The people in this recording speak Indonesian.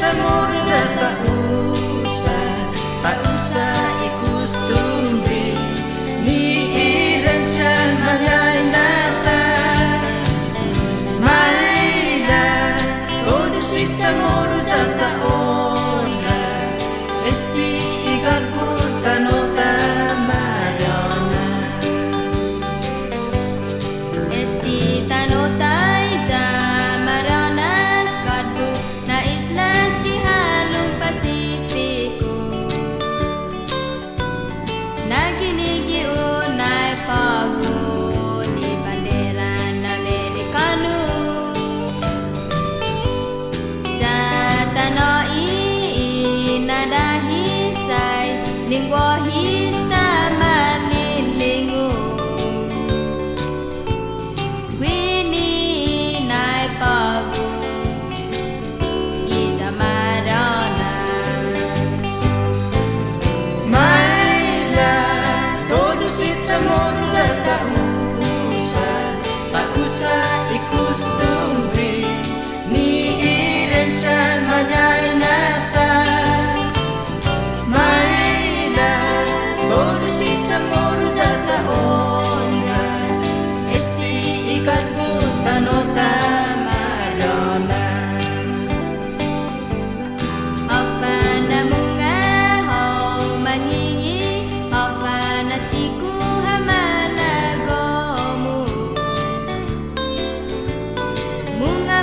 Camur tak usah ikut tumri ni iran shan manyai nata maila produksi camur jata ora esti igat tanota mariona esti tanota ija mariona skadu na islas di halung pasifiko naginigi unai pago di bandera amerikanu jatano inadahi sai lingua hista marlilingu wini nai pago ija marona maila produksi camur jata tak usah ikut tumri ni iran shan manyai nata maila produksi camur jata ora esti ikat tanota mariona apa namunga hau mangingi apa natiku hamana gomu munga